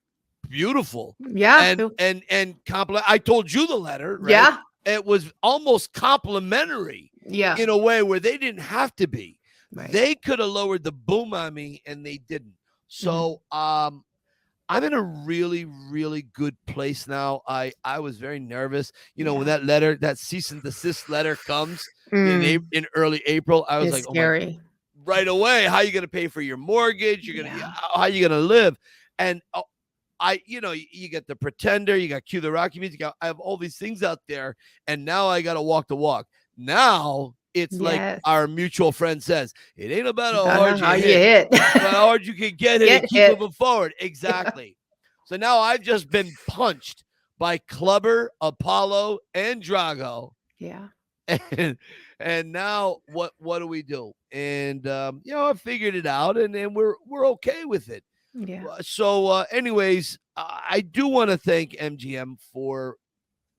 beautiful. Yeah. And compliment. I told you the letter, right? Yeah. It was almost complimentary. Yeah. In a way where they didn't have to be. Right. They could have lowered the boom on me, and they didn't. So I'm in a really, really good place now. I was very nervous. When that letter, that cease and desist letter comes in early April, I was like, scary. Oh my, right away. How are you going to pay for your mortgage? How are you going to live? And you get the Pretender, you got Cue the Rocky music. I have all these things out there, and now I got to walk the walk. Now it's like our mutual friend says, it ain't about how hard you hit. It's about how hard you can get it and keep moving forward. Exactly. So now I've just been punched by Clubber, Apollo, and Drago. Yeah. And now what do we do? And I figured it out, and we're okay with it. Yeah. So anyways, I do want to thank MGM for,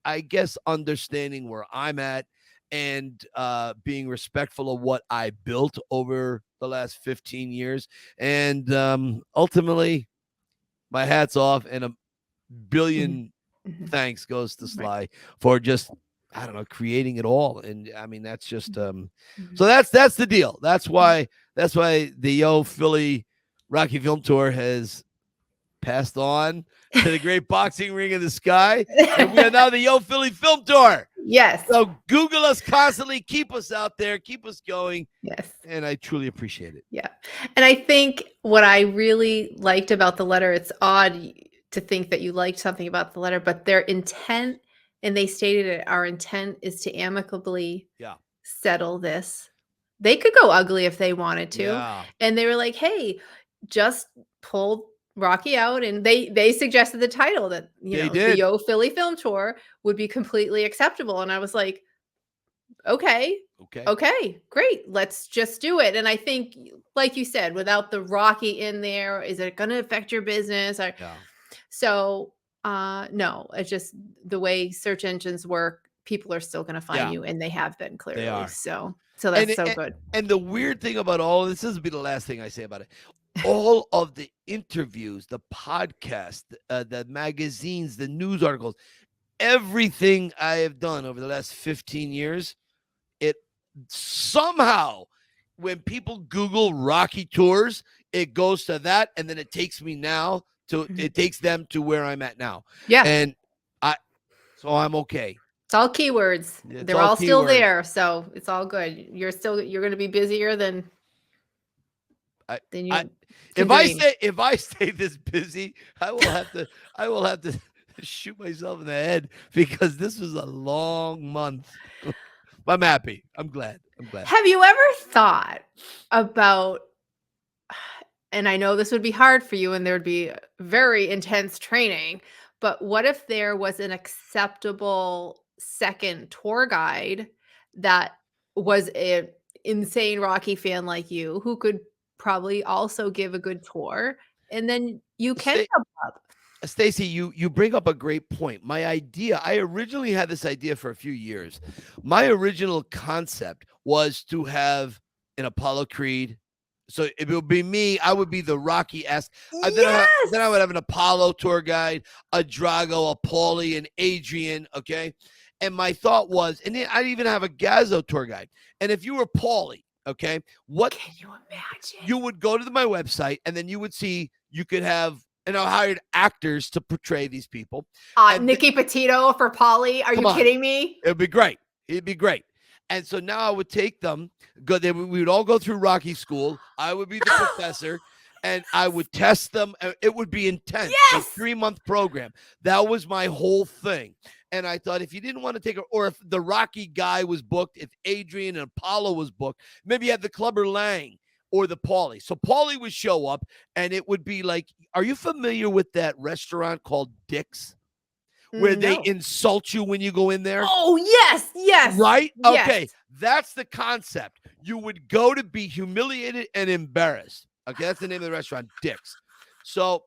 I guess, understanding where I'm at and being respectful of what I built over the last 15 years. And ultimately, my hat's off, and a billion thanks goes to Sly for just, I don't know, creating it all. And I mean, that's just so that's the deal. That's why the Yo Philly Rocky Film Tour has passed on to the great boxing ring in the sky. And we are now the Yo Philly Film Tour. Yes. So Google us constantly. Keep us out there. Keep us going. Yes. And I truly appreciate it. Yeah. And I think what I really liked about the letter, it's odd to think that you liked something about the letter, but their intent, and they stated it, our intent is to amicably settle this. They could go ugly if they wanted to. Yeah. And they were like, hey, just pull Rocky out, and they suggested the title that the Yo Philly Film Tour would be completely acceptable. And I was like, okay, great, let's just do it. And I think, like you said, without the Rocky in there, is it going to affect your business? So no, it's just the way search engines work. People are still going to find you, and they have been clearly. So that's good. And the weird thing about all of this will be the last thing I say about it. All of the interviews, the podcast, the magazines, the news articles, everything I have done over the last 15 years, it somehow when people Google Rocky tours, it goes to that, and then it takes me now to it takes them to where I'm at now. Yeah. And so I'm okay. It's all keywords. They're all still there, so it's all good. You're going to be busier than you. If I stay this busy, I will have to shoot myself in the head because this was a long month. I'm happy. I'm glad. Have you ever thought about, and I know this would be hard for you and there would be very intense training, but what if there was an acceptable second tour guide that was an insane Rocky fan like you who could probably also give a good tour, and then you can come up? Stacy, you bring up a great point. My idea, I originally had this idea for a few years. My original concept was to have an Apollo Creed. So it would be me. I would be the Rocky-esque. Yes! Then I would have an Apollo tour guide, a Drago, a Paulie, an Adrian, okay? And my thought was, and then I'd even have a Gazzo tour guide. And if you were Paulie, okay, what can you imagine? You would go to my website, and then you would see you could have, and I hired actors to portray these people. Nikki Petito for Paulie. Are you kidding me? It'd be great. It'd be great. And so now I would take them, we would all go through Rocky school. I would be the professor, and I would test them. It would be intense. Yes! A 3-month program. That was my whole thing. And I thought if you didn't want to take or if the Rocky guy was booked, if Adrian and Apollo was booked, maybe you had the Clubber Lang or the Paulie. So Paulie would show up, and it would be like, are you familiar with that restaurant called Dick's? Where they insult you when you go in there? Oh, yes. Right? Yes. Okay. That's the concept. You would go to be humiliated and embarrassed. Okay. That's the name of the restaurant, Dick's. So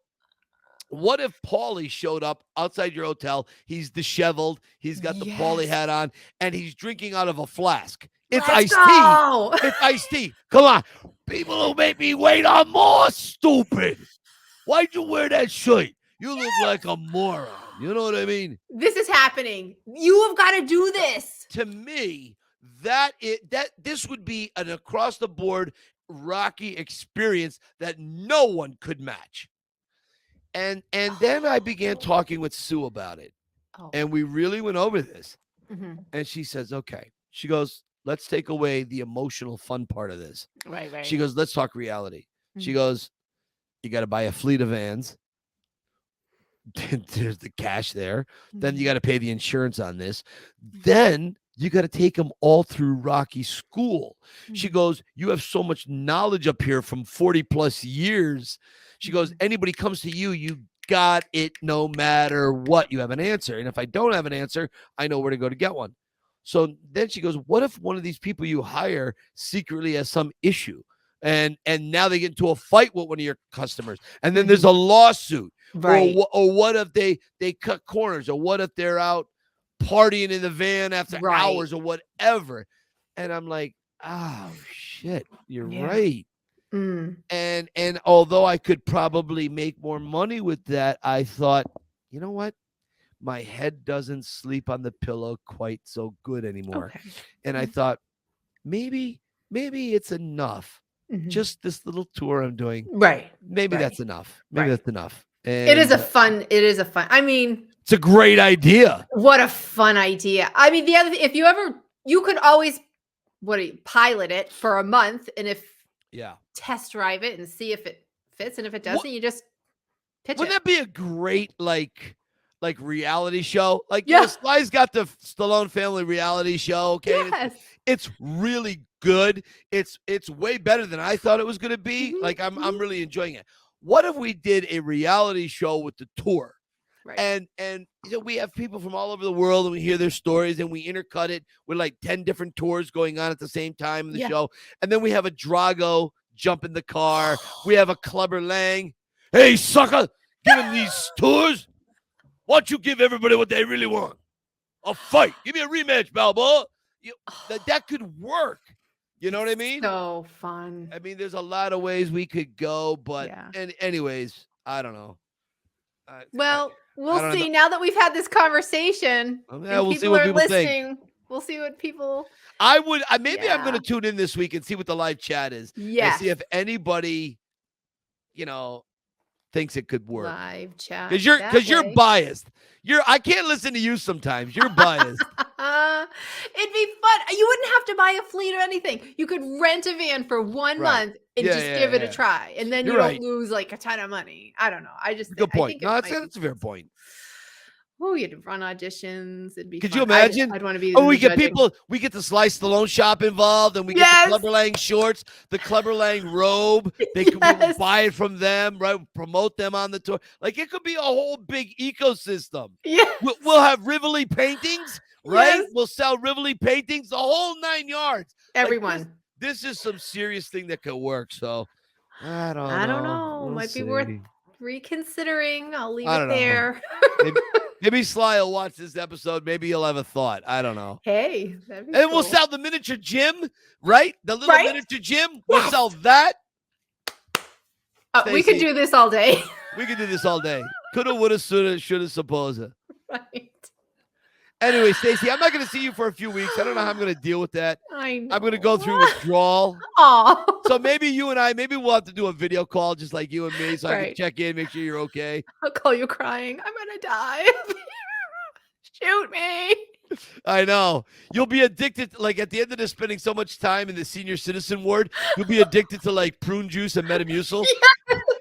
what if Paulie showed up outside your hotel? He's disheveled. He's got the Paulie hat on, and he's drinking out of a flask. It's iced tea. It's iced tea. Come on. People who make me wait are more stupid. Why'd you wear that shirt? You look like a moron. You know what I mean? This is happening. You have got to do this. To me, this would be an across the board Rocky experience that no one could match. And then I began talking with Sue about it. And we really went over this. Mm-hmm. And she says, okay. She goes, let's take away the emotional fun part of this. Right. She goes, let's talk reality. Mm-hmm. She goes, you got to buy a fleet of vans. There's the cash there. Mm-hmm. Then you got to pay the insurance on this. Mm-hmm. Then you got to take them all through Rocky school. Mm-hmm. She goes, you have so much knowledge up here from 40 plus years. She goes, anybody comes to you, you got it no matter what. You have an answer. And if I don't have an answer, I know where to go to get one. So then she goes, what if one of these people you hire secretly has some issue? And now they get into a fight with one of your customers. And then there's a lawsuit. Right. Or what if they cut corners? Or what if they're out partying in the van after hours or whatever? And I'm like, oh, shit, you're right. Mm. And although I could probably make more money with that, I thought, you know what? My head doesn't sleep on the pillow quite so good anymore. Okay. And I thought, maybe it's enough. Mm-hmm. Just this little tour I'm doing. Right. Maybe that's enough. Maybe that's enough. And it is a fun. I mean, it's a great idea. What a fun idea. I mean, the other thing, if you could always pilot it for a month, and if test drive it and see if it fits, and if it doesn't, you just pitch Wouldn't it. that be a great like reality show? Like Sly's got the Stallone family reality show. Okay, yes. It's really good. It's way better than I thought it was going to be. Mm-hmm. Like I'm really enjoying it. What if we did a reality show with the tour? Right. And we have people from all over the world, and we hear their stories, and we intercut it with like 10 different tours going on at the same time in the show. And then we have a Drago jump in the car. We have a Clubber Lang. Hey, sucker, give him these tours. Why don't you give everybody what they really want? A fight. Give me a rematch, Balboa. That could work. You know what I mean? So fun. I mean, there's a lot of ways we could go, but anyways, I don't know. We'll see. Now that we've had this conversation, we'll see what people listening. think. We'll see what people. I'm going to tune in this week and see what the live chat is. Yeah. And see if anybody, thinks it could work. Live chat. Because you're biased. I can't listen to you sometimes. You're biased. It'd be fun. You wouldn't have to buy a fleet or anything. You could rent a van for 1 month and just give it a try. And then you don't lose like a ton of money. I don't know. Good point. No, that's a fair point. Oh, you had to run auditions. It'd be. Could you imagine? I'd want to be. We get the Sly Stallone shop involved, and we get the Clubber Lang shorts, the Clubber Lang robe. They could buy it from them, right? Promote them on the tour. Like it could be a whole big ecosystem. Yeah. We'll have Rivoli paintings, right? Yes. We'll sell Rivoli paintings, the whole 9 yards. Everyone. Like this is some serious thing that could work. So I don't know. We'll might be worth reconsidering. I'll leave it there. Maybe Sly will watch this episode. Maybe he'll have a thought. I don't know. Hey, that'd be and cool. We'll sell the miniature gym, right? The little miniature gym. We'll sell that. We could do this all day. We could do this all day. Coulda, woulda, shoulda, supposa. Right. Anyway, Stacy, I'm not going to see you for a few weeks. I don't know how I'm going to deal with that. I know. I'm going to go through withdrawal. Oh. So maybe you and I, we'll have to do a video call just like you and me so I can check in, make sure you're okay. I'll call you crying. I'm going to die. Shoot me. I know. You'll be addicted, like at the end of this, spending so much time in the senior citizen ward, you'll be addicted to like prune juice and Metamucil.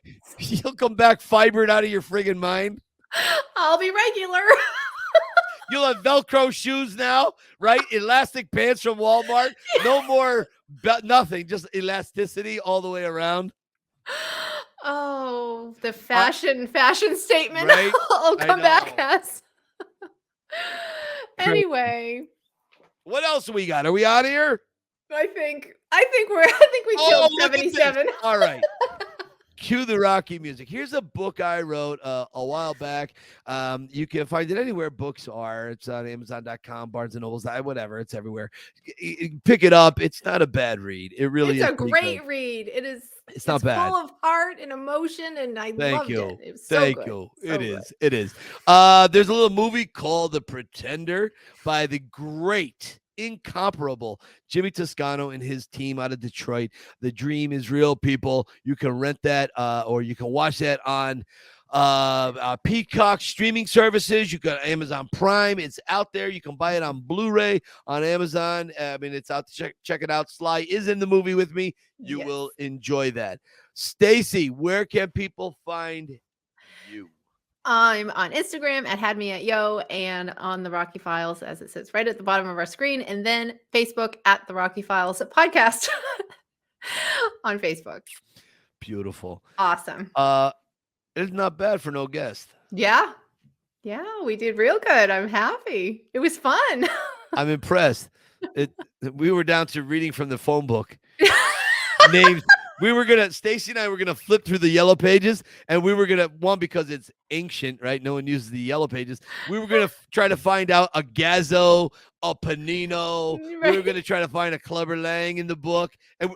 Yes. You'll come back fibered out of your friggin' mind. I'll be regular. You'll have Velcro shoes now, right? Elastic pants from Walmart. No more, nothing. Just elasticity all the way around. Oh, the fashion statement. Right? I'll come back as. Anyway. What else we got? Are we out of here? I think we killed 77. All right. Cue the Rocky music. Here's a book I wrote a while back. You can find it anywhere books are. It's on Amazon.com, Barnes & Nobles, whatever. It's everywhere. Pick it up. It's not a bad read. It really is. It's a great read. It's not bad. Full of heart and emotion, and I loved it. It was so Thank good. you. So It is. There's a little movie called The Pretender by the great, incomparable Jimmy Toscano and his team out of Detroit. The dream is real, people. You can rent that or you can watch that on Peacock streaming services. You got Amazon Prime. It's out there. You can buy it on Blu-ray on Amazon. It's out. Check it out. Sly is in the movie with me. You will enjoy that. Stacy, where can people find you? I'm on Instagram at hadmeatyo and on the Rocky Files, as it says right at the bottom of our screen, and then Facebook at the Rocky Files podcast on Facebook. Beautiful. Awesome. It's not bad for no guest. Yeah, we did real good. I'm happy. It was fun. I'm impressed. We were down to reading from the phone book. Names. Stacy and I were gonna flip through the yellow pages, and we were gonna because it's ancient, right? No one uses the yellow pages. We were gonna try to find out a Gazzo, a Panino. Right. We were gonna try to find a Clubber Lang in the book, and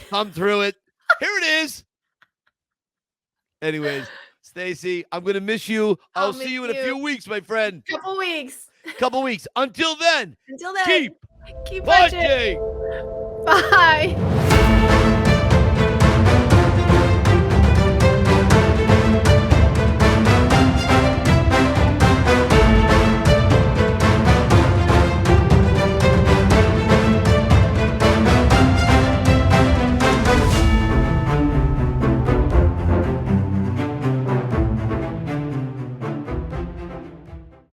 come through it. Here it is. Anyways, Stacy, I'm gonna miss you. I'll see you in a few weeks, my friend. Couple weeks. Until then. Keep watching. Bye.